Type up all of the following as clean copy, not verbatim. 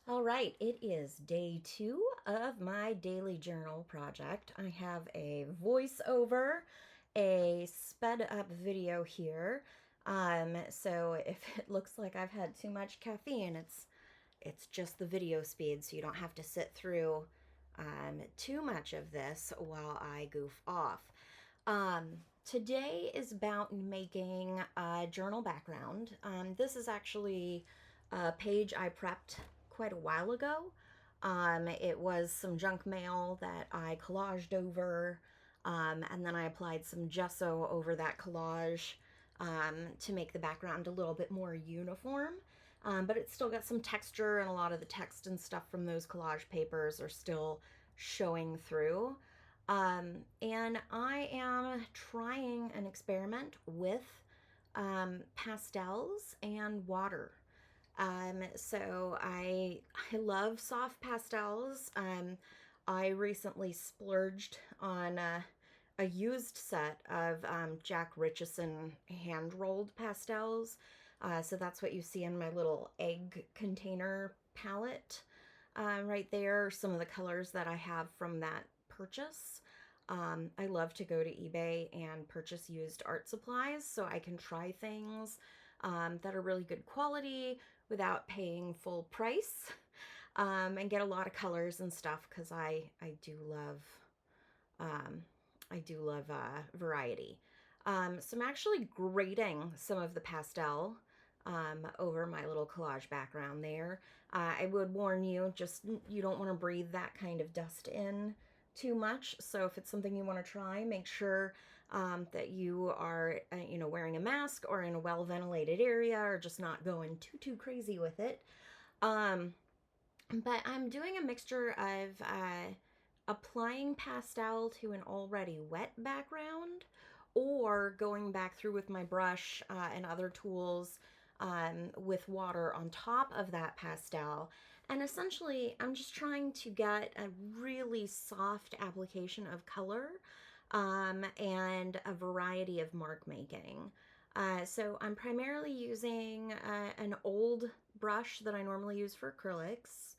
All right, it is day 2 of my daily journal project. I have a voiceover, a sped up video here. So if it looks like I've had too much caffeine, it's just the video speed, so you don't have to sit through too much of this while I goof off. Today is about making a journal background. This is actually a page I prepped quite a while ago. It was some junk mail that I collaged over, and then I applied some gesso over that collage to make the background a little bit more uniform. But it's still got some texture, and a lot of the text and stuff from those collage papers are still showing through. And I am trying an experiment with pastels and water. So I love soft pastels. I recently splurged on a used set of Jack Richardson hand rolled pastels. So that's what you see in my little egg container palette. Right there, some of the colors that I have from that purchase. I love to go to eBay and purchase used art supplies so I can try things that are really good quality without paying full price, and get a lot of colors and stuff because um, I do love variety. So I'm actually grading some of the pastel over my little collage background there. I would warn you, just you don't want to breathe that kind of dust in too much. So if it's something you want to try, make sure that you are, wearing a mask or in a well-ventilated area, or just not going too crazy with it. Um, but I'm doing a mixture of applying pastel to an already wet background, or going back through with my brush and other tools with water on top of that pastel. And essentially, I'm just trying to get a really soft application of color and a variety of mark making. So I'm primarily using an old brush that I normally use for acrylics,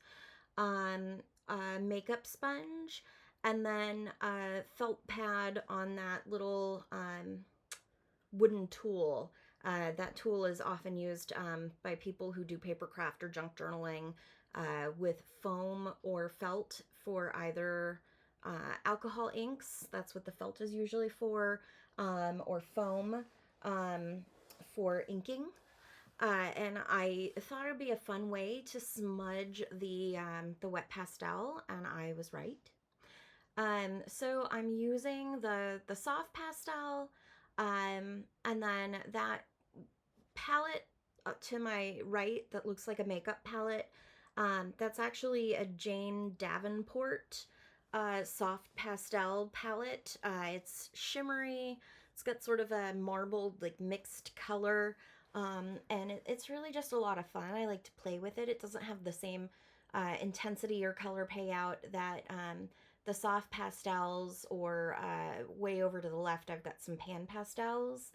a makeup sponge, and then a felt pad on that little wooden tool. That tool is often used by people who do papercraft or junk journaling with foam or felt for either alcohol inks, that's what the felt is usually for, or foam for inking. And I thought it would be a fun way to smudge the wet pastel, and I was right. So I'm using the soft pastel, and then that palette to my right that looks like a makeup palette. That's actually a Jane Davenport soft pastel palette. It's shimmery. It's got sort of a marbled, like mixed color, and it's really just a lot of fun. I like to play with it. It doesn't have the same intensity or color payout that the soft pastels, or way over to the left, I've got some pan pastels.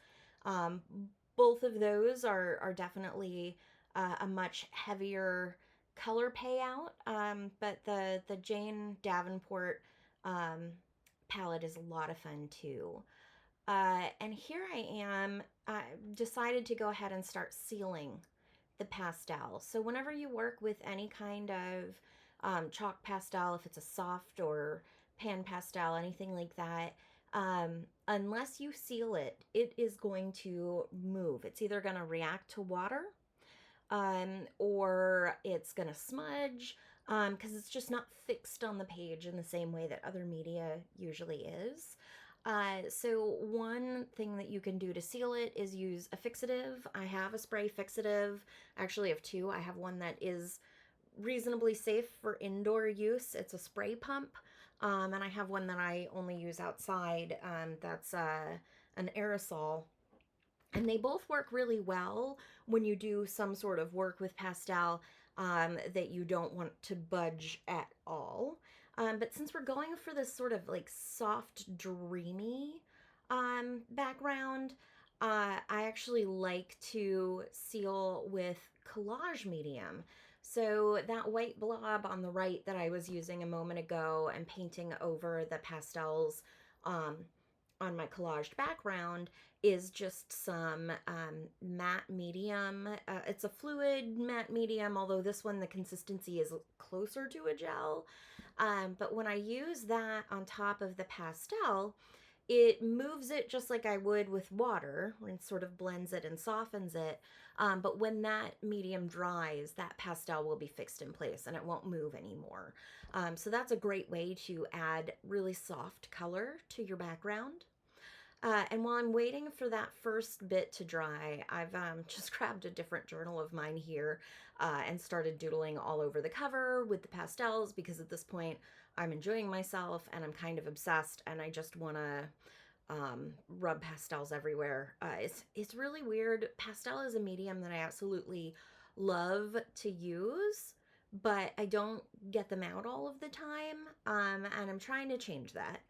Um, Both of those are definitely a much heavier color payout, but the Jane Davenport um, palette is a lot of fun too. And here I am, decided to go ahead and start sealing the pastel. So whenever you work with any kind of chalk pastel, if it's a soft or pan pastel, anything like that, unless you seal it, it is going to move. It's either going to react to water, or it's going to smudge, because it's just not fixed on the page in the same way that other media usually is. So one thing that you can do to seal it is use a fixative. I have a spray fixative. Actually, I have two. I have one that is reasonably safe for indoor use. It's a spray pump. And I have one that I only use outside. That's an aerosol. And they both work really well when you do some sort of work with pastel that you don't want to budge at all. But since we're going for this sort of like soft, dreamy background, I actually like to seal with collage medium. So that white blob on the right that I was using a moment ago and painting over the pastels um, on my collaged background is just some matte medium. It's a fluid matte medium, although this one, the consistency is closer to a gel. But when I use that on top of the pastel, it moves it just like I would with water and sort of blends it and softens it. But when that medium dries, that pastel will be fixed in place and it won't move anymore. So that's a great way to add really soft color to your background. And while I'm waiting for that first bit to dry, I've just grabbed a different journal of mine here and started doodling all over the cover with the pastels because at this point I'm enjoying myself and I'm kind of obsessed and I just want to rub pastels everywhere. It's really weird. Pastel is a medium that I absolutely love to use, but I don't get them out all of the time, and I'm trying to change that.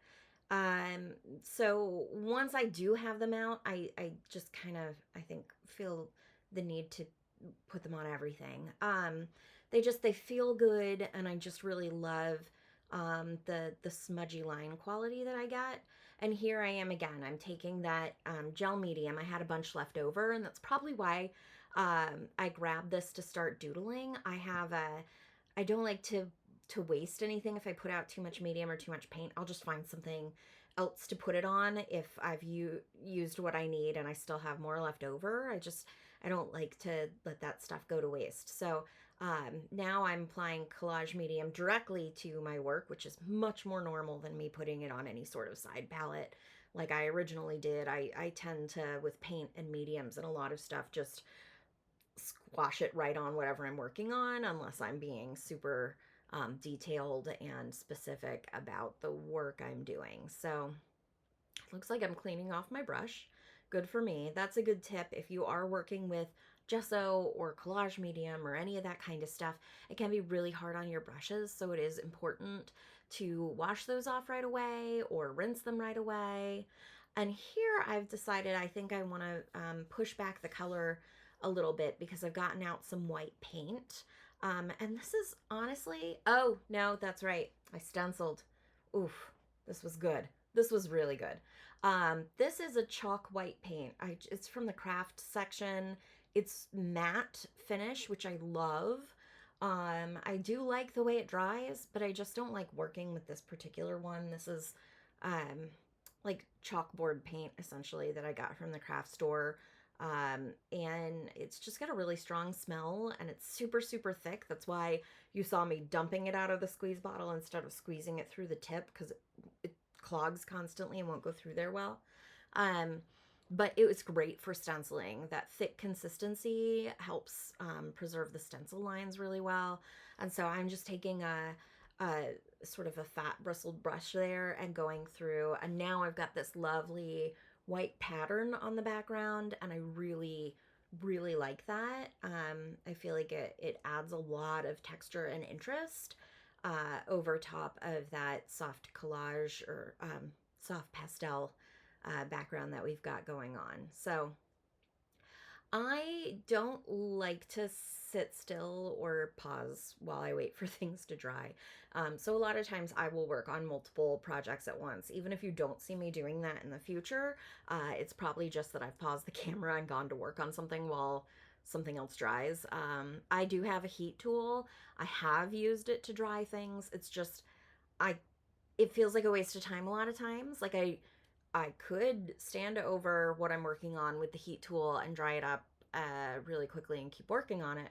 Um, so once I do have them out, I just kind of, I think, feel the need to put them on everything. They feel good, and I just really love the smudgy line quality that I get. And here I am again. I'm taking that gel medium. I had a bunch left over, and that's probably why I grabbed this to start doodling. I don't like to waste anything. If I put out too much medium or too much paint, I'll just find something else to put it on if I've used what I need and I still have more left over. I don't like to let that stuff go to waste. So now I'm applying collage medium directly to my work, which is much more normal than me putting it on any sort of side palette like I originally did. I tend to, with paint and mediums and a lot of stuff, just squash it right on whatever I'm working on, unless I'm being super detailed and specific about the work I'm doing. So it looks like I'm cleaning off my brush. Good for me. That's a good tip if you are working with gesso or collage medium or any of that kind of stuff. It can be really hard on your brushes, so it is important to wash those off right away or rinse them right away. And here I've decided I think I want to push back the color a little bit because I've gotten out some white paint. And this is honestly, oh no, that's right. I stenciled. Oof, this was good. This was really good. This is a chalk white paint. It's from the craft section. It's matte finish, which I love. I do like the way it dries, but I just don't like working with this particular one. This is like chalkboard paint essentially that I got from the craft store. And it's just got a really strong smell and it's super, super thick. That's why you saw me dumping it out of the squeeze bottle instead of squeezing it through the tip because it clogs constantly and won't go through there well. Um, but it was great for stenciling. That thick consistency helps preserve the stencil lines really well. And so I'm just taking a sort of a fat bristled brush there and going through. And now I've got this lovely white pattern on the background and I really, really like that. I feel like it adds a lot of texture and interest over top of that soft collage or soft pastel background that we've got going on. So I don't like to sit still or pause while I wait for things to dry. So a lot of times I will work on multiple projects at once. Even if you don't see me doing that in the future, it's probably just that I've paused the camera and gone to work on something while something else dries. I do have a heat tool. I have used it to dry things. It's just, it feels like a waste of time a lot of times. Like I could stand over what I'm working on with the heat tool and dry it up really quickly and keep working on it.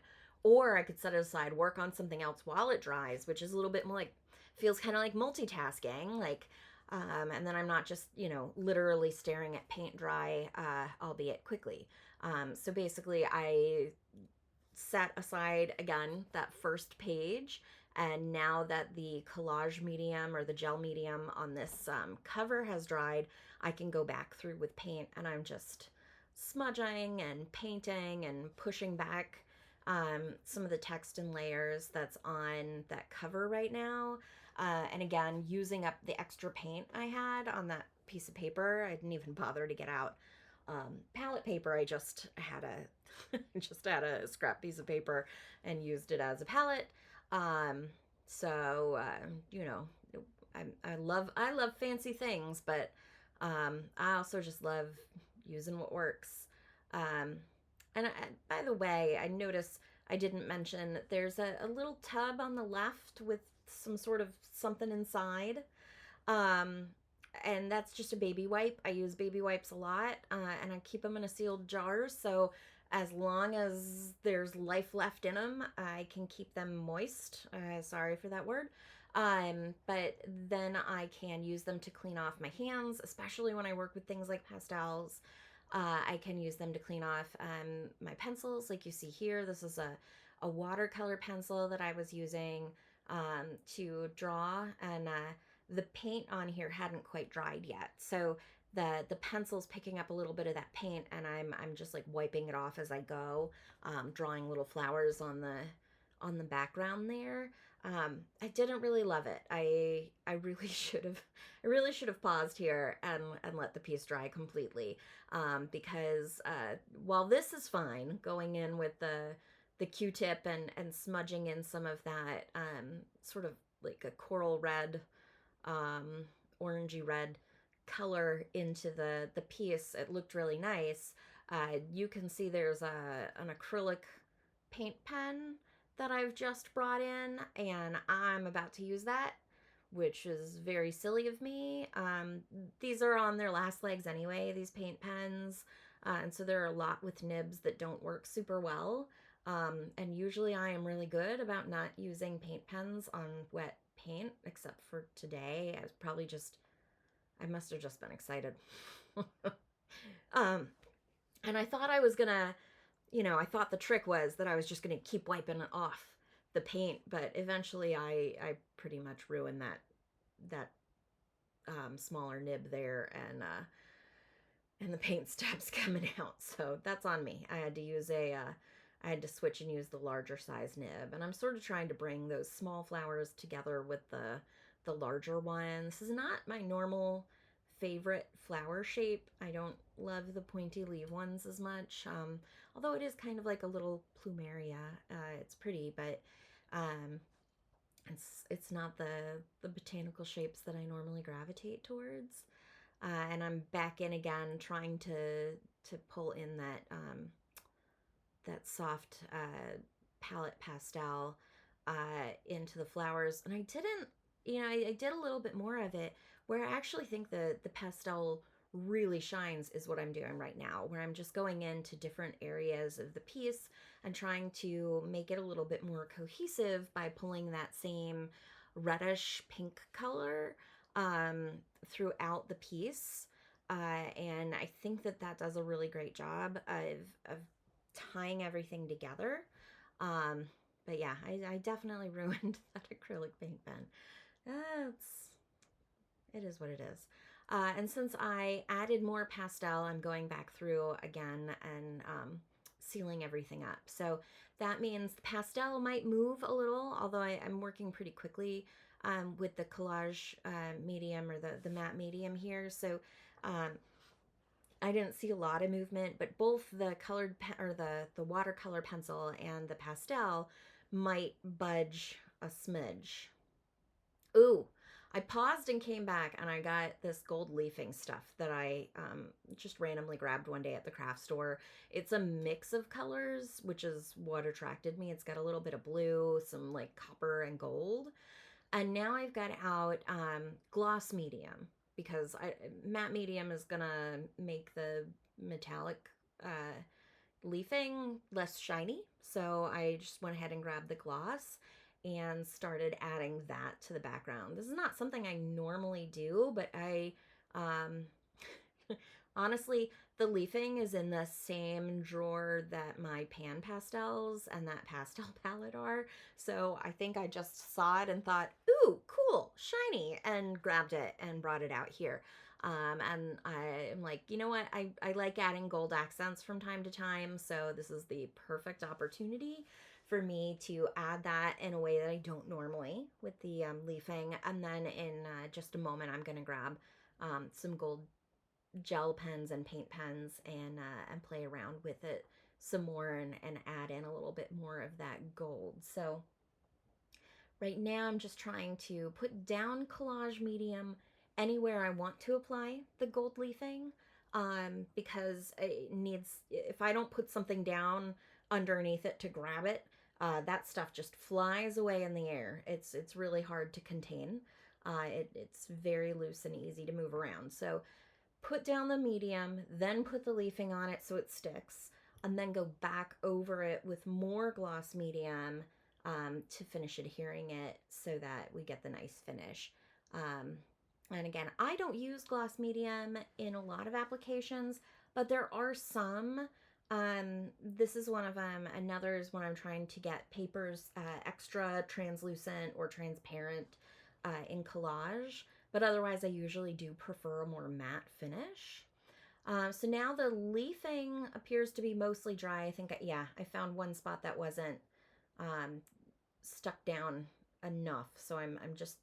Or I could set it aside, work on something else while it dries, which is a little bit more like, feels kind of like multitasking. Like, and then I'm not just, literally staring at paint dry, albeit quickly. So basically I set aside again that first page, and now that the collage medium or the gel medium on this cover has dried, I can go back through with paint and I'm just smudging and painting and pushing back some of the text and layers that's on that cover right now. And again, using up the extra paint I had on that piece of paper. I didn't even bother to get out Palette paper, I just had a just had a scrap piece of paper and used it as a palette. Um, you know, I love fancy things, but I also just love using what works. Um, and by the way, I noticed I didn't mention there's a little tub on the left with some sort of something inside. Um, and that's just a baby wipe. I use baby wipes a lot, and I keep them in a sealed jar. So as long as there's life left in them, I can keep them moist. Sorry for that word. But then I can use them to clean off my hands, especially when I work with things like pastels. I can use them to clean off my pencils, like you see here. This is a watercolor pencil that I was using to draw, and the paint on here hadn't quite dried yet. So the pencil's picking up a little bit of that paint, and I'm just like wiping it off as I go, drawing little flowers on the background there. I didn't really love it. I really should have paused here and let the piece dry completely, because while this is fine, going in with the Q-tip and smudging in some of that sort of like a coral red, orangey red color into the piece, it looked really nice. You can see there's an acrylic paint pen that I've just brought in, and I'm about to use that, which is very silly of me. These are on their last legs anyway, these paint pens, and so there are a lot with nibs that don't work super well. And usually I am really good about not using paint pens on wet paint, except for today. I must have just been excited. um, and I thought I was gonna, I thought the trick was that I was just gonna keep wiping it off the paint, but eventually I pretty much ruined that smaller nib there, and the paint stops coming out. So that's on me. I had to switch and use the larger size nib, and I'm sort of trying to bring those small flowers together with the larger one. This is not my normal favorite flower shape. I don't love the pointy leaf ones as much, although it is kind of like a little plumeria. It's pretty, but um, it's not the botanical shapes that I normally gravitate towards. And I'm back in again, trying to pull in that soft palette pastel into the flowers. And I didn't, I did a little bit more of it, where I actually think the pastel really shines is what I'm doing right now, where I'm just going into different areas of the piece and trying to make it a little bit more cohesive by pulling that same reddish pink color throughout the piece. And I think that does a really great job of tying everything together. Um, but yeah, I definitely ruined that acrylic paint pen. It is what it is. And since I added more pastel, I'm going back through again and sealing everything up. So that means the pastel might move a little, although I'm working pretty quickly with the collage medium, or the matte medium here. So um, I didn't see a lot of movement, but both the colored or the watercolor pencil and the pastel might budge a smidge. Ooh, I paused and came back, and I got this gold leafing stuff that I just randomly grabbed one day at the craft store. It's a mix of colors, which is what attracted me. It's got a little bit of blue, some like copper and gold. And now I've got out gloss medium, because matte medium is gonna make the metallic leafing less shiny. So I just went ahead and grabbed the gloss and started adding that to the background. This is not something I normally do, but um, honestly, the leafing is in the same drawer that my pan pastels and that pastel palette are. So I think I just saw it and thought, ooh, cool, shiny, and grabbed it and brought it out here. And I'm like, you know what? I like adding gold accents from time to time. So this is the perfect opportunity for me to add that in a way that I don't normally with the leafing. And then in just a moment, I'm going to grab some gold gel pens and paint pens and play around with it some more and add in a little bit more of that gold. So right now I'm just trying to put down collage medium anywhere I want to apply the gold leafing, because it needs, if I don't put something down underneath it to grab it, that stuff just flies away in the air. It's really hard to contain. It's very loose and easy to move around. So put down the medium, then put the leafing on it so it sticks, and then go back over it with more gloss medium to finish adhering it so that we get the nice finish. And again, I don't use gloss medium in a lot of applications, but there are some. This is one of them. Another is when I'm trying to get papers extra translucent or transparent in collage. But otherwise, I usually do prefer a more matte finish. So now the leafing appears to be mostly dry. I think, yeah, I found one spot that wasn't stuck down enough. So I'm just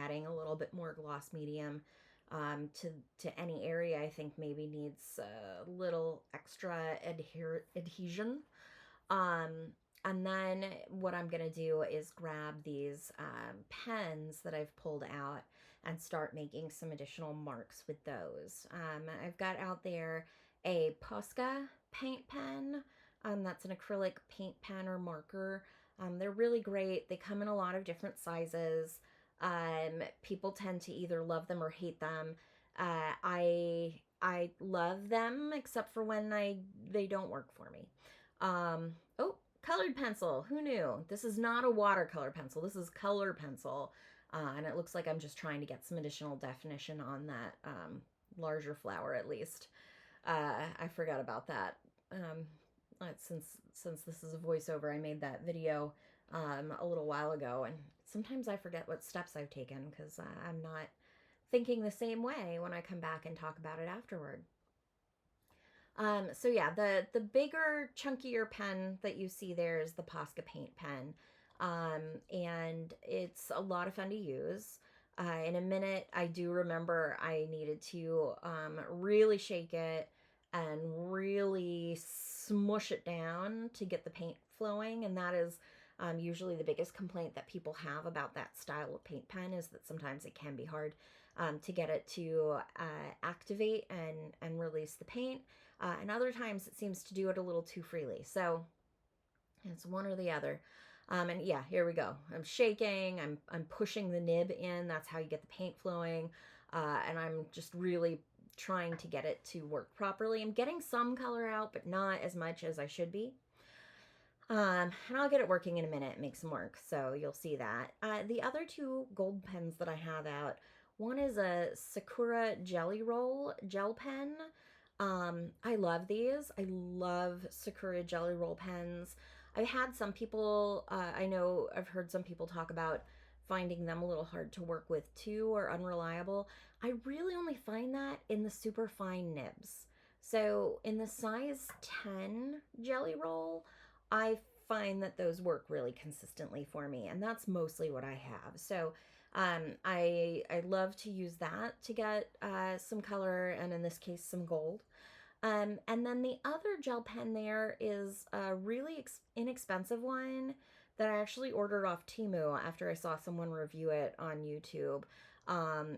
adding a little bit more gloss medium to any area I think maybe needs a little extra adhesion. And then what I'm going to do is grab these pens that I've pulled out and start making some additional marks with those. I've got out there a Posca paint pen. That's an acrylic paint pen or marker. They're really great. They come in a lot of different sizes. People tend to either love them or hate them. I love them except for when they don't work for me. Oh, colored pencil. Who knew? This is not a watercolor pencil. This is color pencil. And it looks like I'm just trying to get some additional definition on that larger flower at least. I forgot about that. Since this is a voiceover, I made that video a little while ago, and sometimes I forget what steps I've taken because I'm not thinking the same way when I come back and talk about it afterward. So yeah, the bigger, chunkier pen that you see there is the Posca paint pen. And it's a lot of fun to use. In a minute, I do remember I needed to really shake it and really smush it down to get the paint flowing. And that is usually the biggest complaint that people have about that style of paint pen, is that sometimes it can be hard to get it to activate and release the paint. And other times it seems to do it a little too freely. So it's one or the other. And yeah, here we go. I'm shaking, I'm pushing the nib in. That's how you get the paint flowing. And I'm just really trying to get it to work properly. I'm getting some color out, but not as much as I should be. And I'll get it working in a minute, make some work, so you'll see that. The other two gold pens that I have out, one is a Sakura Jelly Roll gel pen. I love these. I love Sakura Jelly Roll pens. I've had some people, I know I've heard some people talk about finding them a little hard to work with too, or unreliable. I really only find that in the super fine nibs. So in the size 10 Jelly Roll, I find that those work really consistently for me, and that's mostly what I have. So I love to use that to get some color, and in this case some gold. And then the other gel pen there is a really inexpensive one that I actually ordered off Temu after I saw someone review it on YouTube.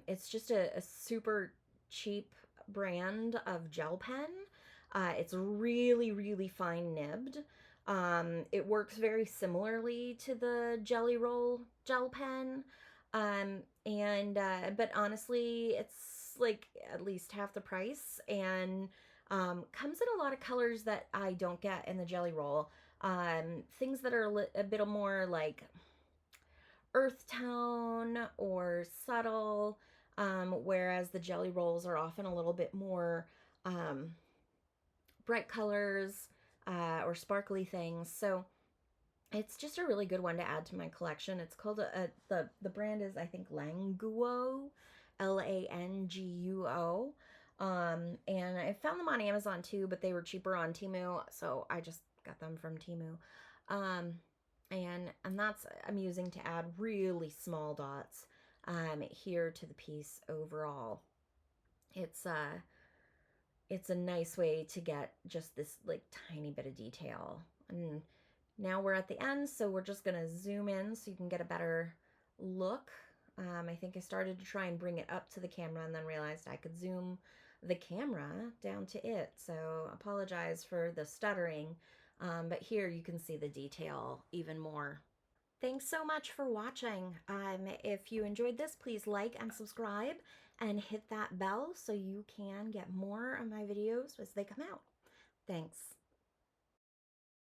It's just a super cheap brand of gel pen. It's really, really fine nibbed. It works very similarly to the Jelly Roll gel pen. But honestly, it's like at least half the price, and comes in a lot of colors that I don't get in the Jelly Roll. Things that are a bit more like earth tone or subtle, whereas the Jelly Rolls are often a little bit more bright colors or sparkly things. So it's just a really good one to add to my collection. It's called the brand is, I think, Languo, Languo. And I found them on Amazon too, but they were cheaper on Temu, so I just got them from Temu. And that's, I'm using to add really small dots here to the piece overall. It's it's a nice way to get just this like tiny bit of detail. And now we're at the end, so we're just gonna zoom in so you can get a better look. I think I started to try and bring it up to the camera and then realized I could zoom the camera down to it. So apologize for the stuttering, but here you can see the detail even more. Thanks so much for watching. If you enjoyed this, please like and subscribe and hit that bell so you can get more of my videos as they come out. Thanks.